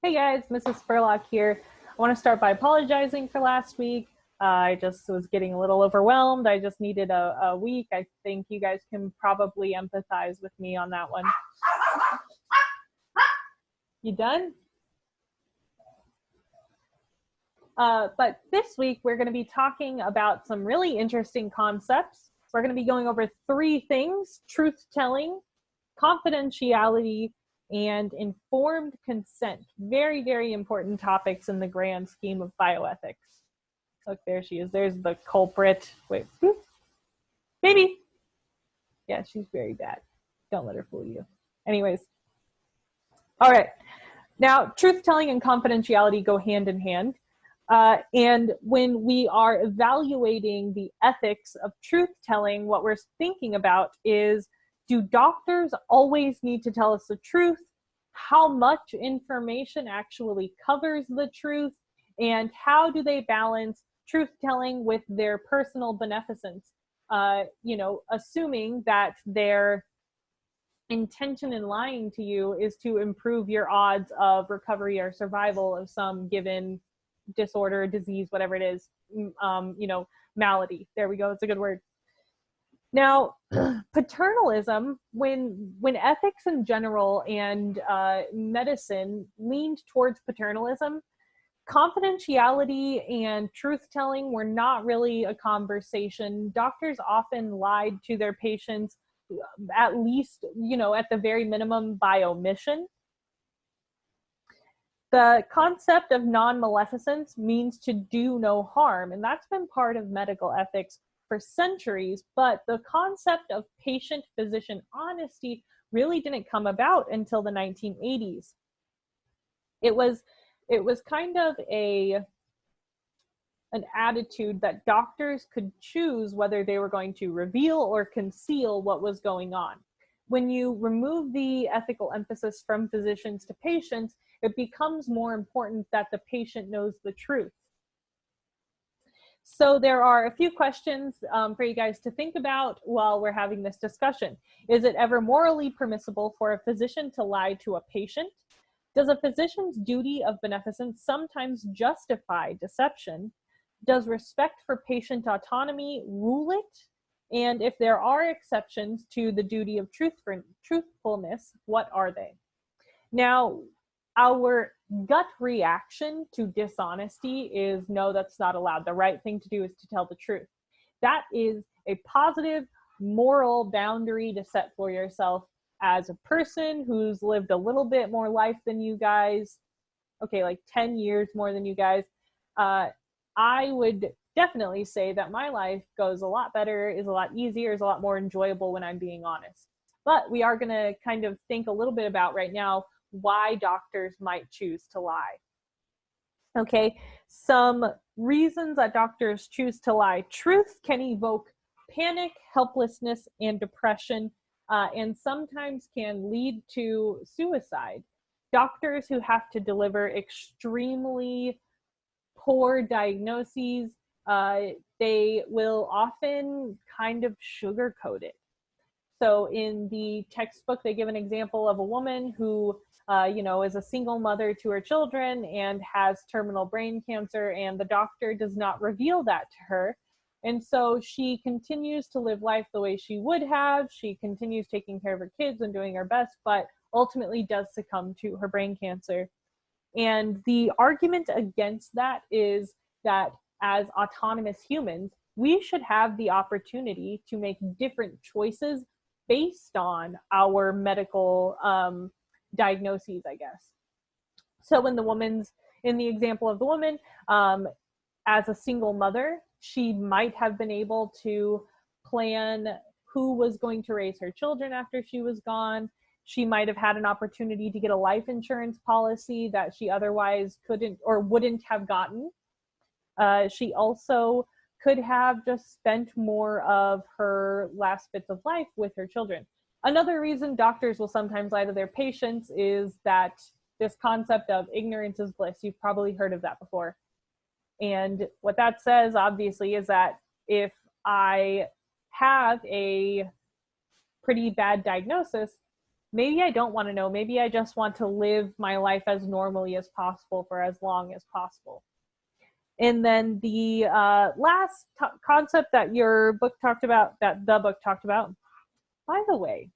Hey guys, Mrs. Spurlock here. I want to start by apologizing for last week. I just was getting a little overwhelmed. I just needed a week. I think you guys can probably empathize with me on that one. You done? But this week we're going to be talking about some really interesting concepts. We're going to be going over three things: truth-telling, confidentiality, and informed consent. Very, very important topics in the grand scheme of bioethics. Look, there she is. There's the culprit. Wait, baby. Yeah, she's very bad. Don't let her fool you. Anyways, all right. Now, truth-telling and confidentiality go hand in hand. And when we are evaluating the ethics of truth-telling, what we're thinking about is, do doctors always need to tell us the truth? How much information actually covers the truth? And how do they balance truth-telling with their personal beneficence? Assuming that their intention in lying to you is to improve your odds of recovery or survival of some given disorder, disease, whatever it is, malady. There we go. It's a good word. Now, paternalism, when ethics in general and medicine leaned towards paternalism, confidentiality and truth-telling were not really a conversation. Doctors often lied to their patients, at least, at the very minimum, by omission. The concept of non-maleficence means to do no harm, and that's been part of medical ethics for centuries, but the concept of patient-physician honesty really didn't come about until the 1980s. It was kind of an attitude that doctors could choose whether they were going to reveal or conceal what was going on. When you remove the ethical emphasis from physicians to patients, it becomes more important that the patient knows the truth. So there are a few questions for you guys to think about while we're having this discussion. Is it ever morally permissible for a physician to lie to a patient? Does a physician's duty of beneficence sometimes justify deception? Does respect for patient autonomy rule it? And if there are exceptions to the duty of truthfulness, what are they? Now, our gut reaction to dishonesty is, no, that's not allowed. The right thing to do is to tell the truth. That is a positive moral boundary to set for yourself as a person who's lived a little bit more life than you guys. Okay, like 10 years more than you guys. I would definitely say that my life goes a lot better, is a lot easier, is a lot more enjoyable when I'm being honest. But we are going to kind of think a little bit about right now why doctors might choose to lie. Okay, some reasons that doctors choose to lie. Truth can evoke panic, helplessness, and depression, and sometimes can lead to suicide. Doctors who have to deliver extremely poor diagnoses, they will often kind of sugarcoat it. So in the textbook, they give an example of a woman who, is a single mother to her children and has terminal brain cancer, and the doctor does not reveal that to her. And so she continues to live life the way she would have. She continues taking care of her kids and doing her best, but ultimately does succumb to her brain cancer. And the argument against that is that as autonomous humans, we should have the opportunity to make different choices based on our medical diagnoses, I guess. So in the example of the woman, as a single mother, she might have been able to plan who was going to raise her children after she was gone. She might have had an opportunity to get a life insurance policy that she otherwise couldn't or wouldn't have gotten. She also could have just spent more of her last bits of life with her children. Another reason doctors will sometimes lie to their patients is that this concept of ignorance is bliss. You've probably heard of that before. And what that says, obviously, is that if I have a pretty bad diagnosis, Maybe I don't want to know. Maybe I just want to live my life as normally as possible for as long as possible. And then the last concept that your book talked about, that the book talked about, by the way,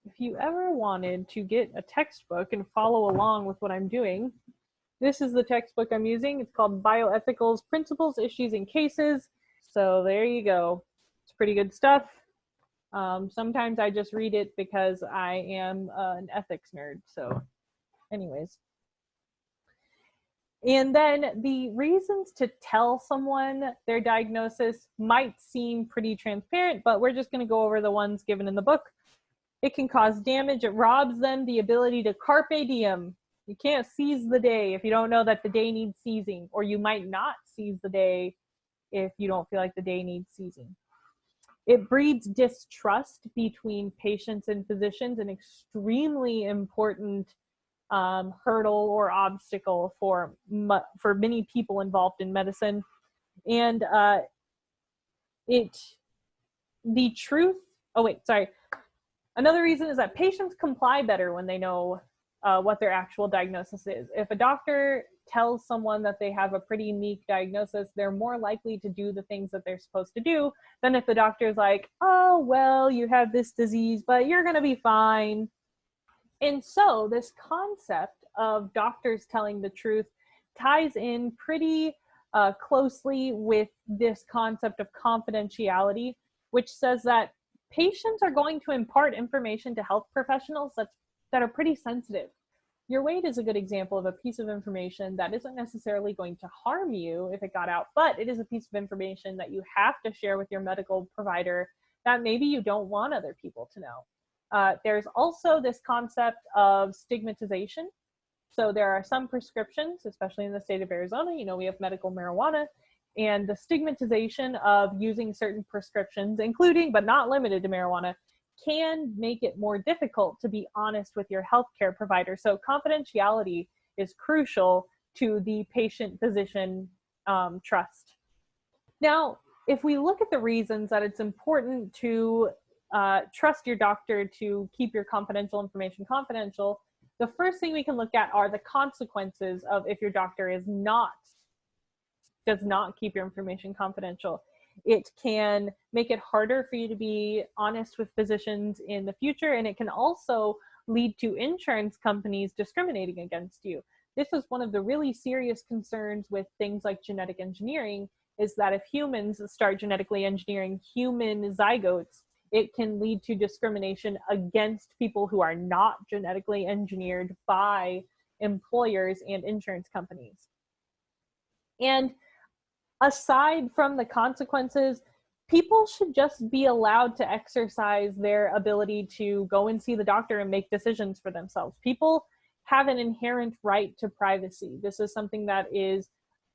if you ever wanted to get a textbook and follow along with what I'm doing, this is the textbook I'm using. It's called Bioethicals, Principles, Issues, and Cases. So there you go. It's pretty good stuff. Sometimes I just read it because I am an ethics nerd. So anyways. And then the reasons to tell someone their diagnosis might seem pretty transparent, but we're just going to go over the ones given in the book. It can cause damage. It robs them the ability to carpe diem. You can't seize the day if you don't know that the day needs seizing, or you might not seize the day if you don't feel like the day needs seizing. It breeds distrust between patients and physicians, an extremely important hurdle or obstacle for many people involved in medicine. And another reason is that patients comply better when they know what their actual diagnosis is. If a doctor tells someone that they have a pretty unique diagnosis, they're more likely to do the things that they're supposed to do than if the doctor's like, oh, well, you have this disease, but you're going to be fine. And so this concept of doctors telling the truth ties in pretty closely with this concept of confidentiality, which says that patients are going to impart information to health professionals that are pretty sensitive. Your weight is a good example of a piece of information that isn't necessarily going to harm you if it got out, but it is a piece of information that you have to share with your medical provider that maybe you don't want other people to know. There's also this concept of stigmatization. So there are some prescriptions, especially in the state of Arizona, we have medical marijuana, and the stigmatization of using certain prescriptions, including but not limited to marijuana, can make it more difficult to be honest with your healthcare provider. So confidentiality is crucial to the patient-physician trust. Now, if we look at the reasons that it's important to trust your doctor to keep your confidential information confidential, the first thing we can look at are the consequences of if your doctor does not keep your information confidential. It can make it harder for you to be honest with physicians in the future, and it can also lead to insurance companies discriminating against you. This is one of the really serious concerns with things like genetic engineering, is that if humans start genetically engineering human zygotes, it can lead to discrimination against people who are not genetically engineered by employers and insurance companies. And aside from the consequences, people should just be allowed to exercise their ability to go and see the doctor and make decisions for themselves. People have an inherent right to privacy. This is something that is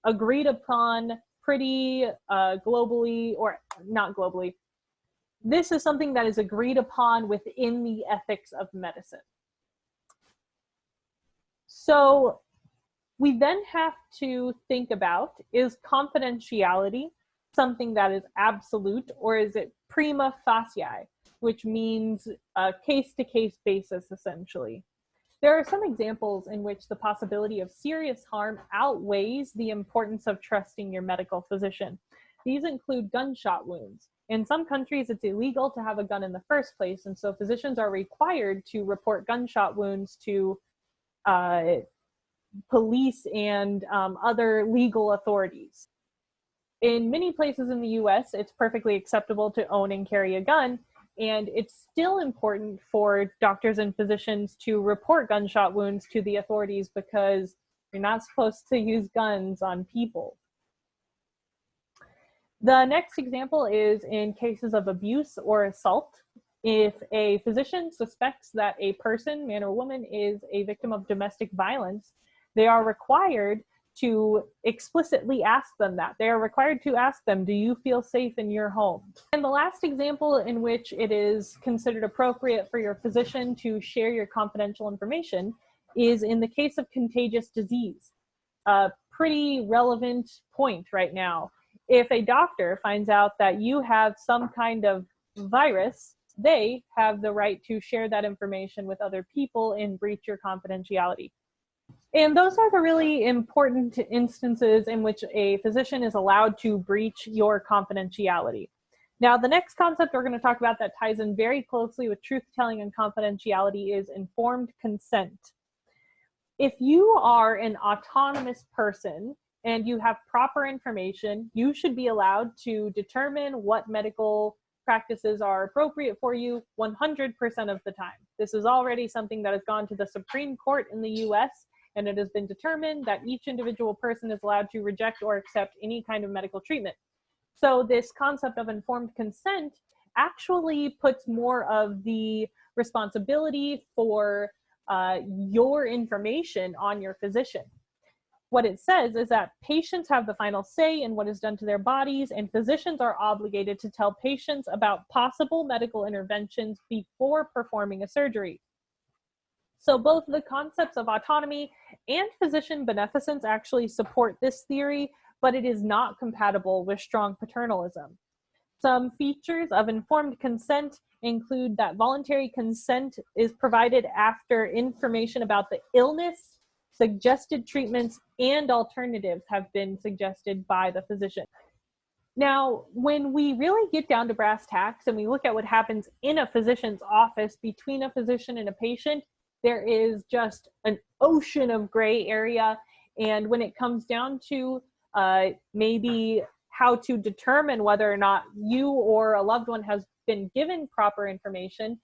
agreed upon pretty globally, or not globally. This is something that is agreed upon within the ethics of medicine. So we then have to think about, is confidentiality something that is absolute, or is it prima facie, which means a case-to-case basis, essentially. There are some examples in which the possibility of serious harm outweighs the importance of trusting your medical physician. These include gunshot wounds. In some countries, it's illegal to have a gun in the first place, and so physicians are required to report gunshot wounds to police and other legal authorities. In many places in the US, it's perfectly acceptable to own and carry a gun, and it's still important for doctors and physicians to report gunshot wounds to the authorities because you're not supposed to use guns on people. The next example is in cases of abuse or assault. If a physician suspects that a person, man or woman, is a victim of domestic violence, they are required to explicitly ask them that. They are required to ask them, do you feel safe in your home? And the last example in which it is considered appropriate for your physician to share your confidential information is in the case of contagious disease. A pretty relevant point right now. If a doctor finds out that you have some kind of virus they have the right to share that information with other people and breach your confidentiality. And those are the really important instances in which a physician is allowed to breach your confidentiality. Now, the next concept we're going to talk about that ties in very closely with truth-telling and confidentiality is informed consent. If you are an autonomous person and you have proper information, you should be allowed to determine what medical practices are appropriate for you 100% of the time. This is already something that has gone to the Supreme Court in the US, and it has been determined that each individual person is allowed to reject or accept any kind of medical treatment. So this concept of informed consent actually puts more of the responsibility for your information on your physician. What it says is that patients have the final say in what is done to their bodies, and physicians are obligated to tell patients about possible medical interventions before performing a surgery. So both the concepts of autonomy and physician beneficence actually support this theory, but it is not compatible with strong paternalism. Some features of informed consent include that voluntary consent is provided after information about the illness, suggested treatments, and alternatives have been suggested by the physician. Now, when we really get down to brass tacks and we look at what happens in a physician's office between a physician and a patient, there is just an ocean of gray area. And when it comes down to maybe how to determine whether or not you or a loved one has been given proper information,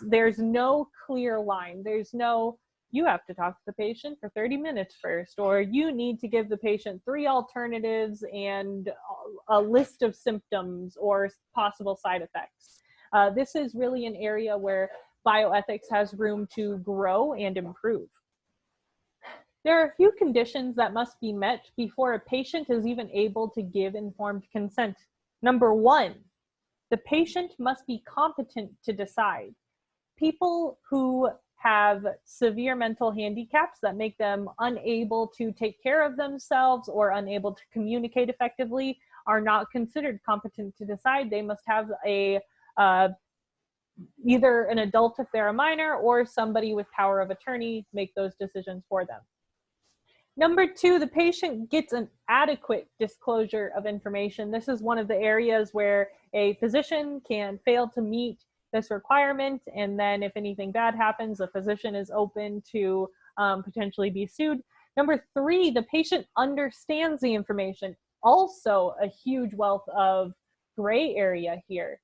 there's no clear line. There's no, you have to talk to the patient for 30 minutes first, or you need to give the patient 3 alternatives and a list of symptoms or possible side effects. This is really an area where bioethics has room to grow and improve. There are a few conditions that must be met before a patient is even able to give informed consent. Number 1, the patient must be competent to decide. People who have severe mental handicaps that make them unable to take care of themselves or unable to communicate effectively are not considered competent to decide. They must have either an adult if they're a minor or somebody with power of attorney make those decisions for them. Number 2, the patient gets an adequate disclosure of information. This is one of the areas where a physician can fail to meet this requirement, and then if anything bad happens, the physician is open to potentially be sued. Number 3, the patient understands the information. Also a huge wealth of gray area here.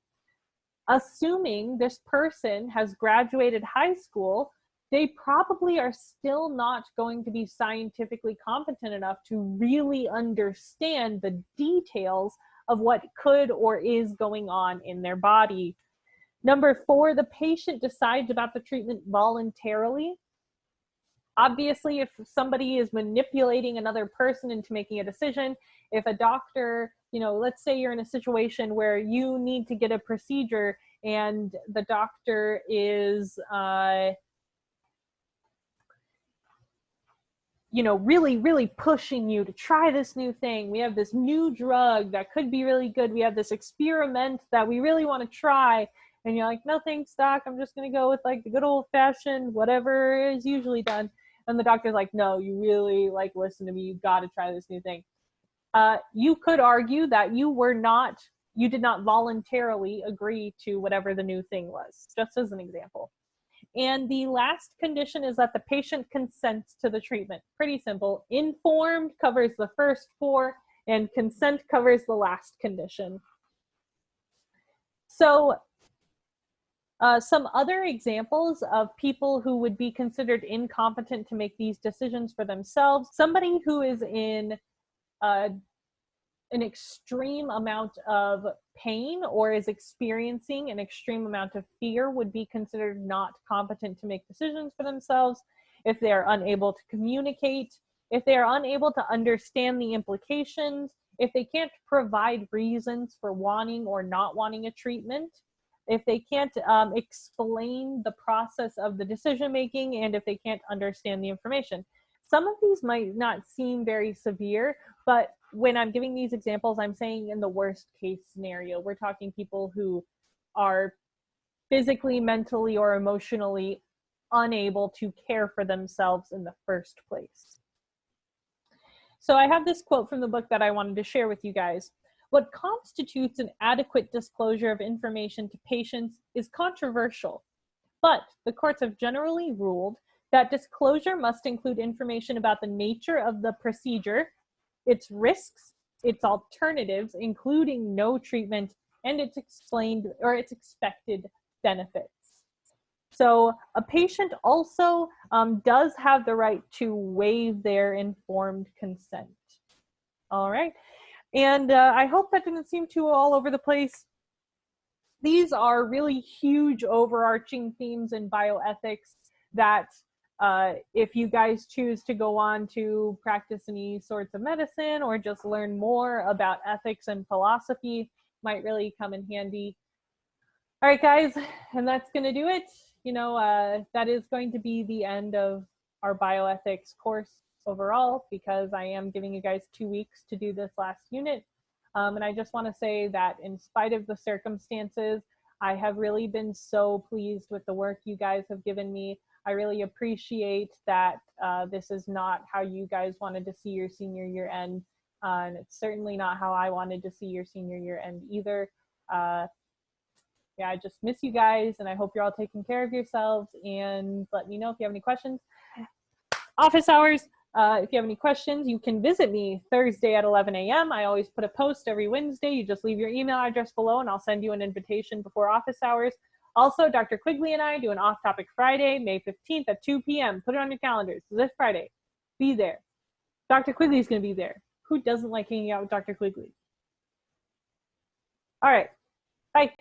Assuming this person has graduated high school, they probably are still not going to be scientifically competent enough to really understand the details of what could or is going on in their body. Number 4, the patient decides about the treatment voluntarily. Obviously, if somebody is manipulating another person into making a decision, if a doctor, let's say you're in a situation where you need to get a procedure and the doctor is, really, really pushing you to try this new thing. We have this new drug that could be really good. We have this experiment that we really want to try. And you're like, no, thanks, doc. I'm just going to go with like the good old fashioned, whatever is usually done. And the doctor's like, no, you really listen to me. You've got to try this new thing. You could argue that you did not voluntarily agree to whatever the new thing was, just as an example. And the last condition is that the patient consents to the treatment. Pretty simple. Informed covers the first 4, and consent covers the last condition. So some other examples of people who would be considered incompetent to make these decisions for themselves: somebody who is in an extreme amount of pain or is experiencing an extreme amount of fear would be considered not competent to make decisions for themselves. If they are unable to communicate, if they are unable to understand the implications, if they can't provide reasons for wanting or not wanting a treatment, if they can't explain the process of the decision making, and if they can't understand the information. Some of these might not seem very severe, but when I'm giving these examples, I'm saying in the worst case scenario. We're talking people who are physically, mentally, or emotionally unable to care for themselves in the first place. So I have this quote from the book that I wanted to share with you guys. What constitutes an adequate disclosure of information to patients is controversial, but the courts have generally ruled that disclosure must include information about the nature of the procedure, its risks, its alternatives, including no treatment, and its explained or its expected benefits. So a patient also does have the right to waive their informed consent. All right. And I hope that didn't seem too all over the place. These are really huge overarching themes in bioethics that if you guys choose to go on to practice any sorts of medicine or just learn more about ethics and philosophy, might really come in handy. All right, guys, and that's going to do it. That is going to be the end of our bioethics course overall, because I am giving you guys 2 weeks to do this last unit. And I just want to say that in spite of the circumstances, I have really been so pleased with the work you guys have given me. I really appreciate that this is not how you guys wanted to see your senior year end. And it's certainly not how I wanted to see your senior year end either. Yeah, I just miss you guys, and I hope you're all taking care of yourselves, and let me know if you have any questions. Office hours, if you have any questions, you can visit me Thursday at 11 a.m. I always put a post every Wednesday. You just leave your email address below, and I'll send you an invitation before office hours. Also, Dr. Quigley and I do an off-topic Friday, May 15th at 2 p.m. Put it on your calendars. This Friday. Be there. Dr. Quigley's going to be there. Who doesn't like hanging out with Dr. Quigley? All right. Bye.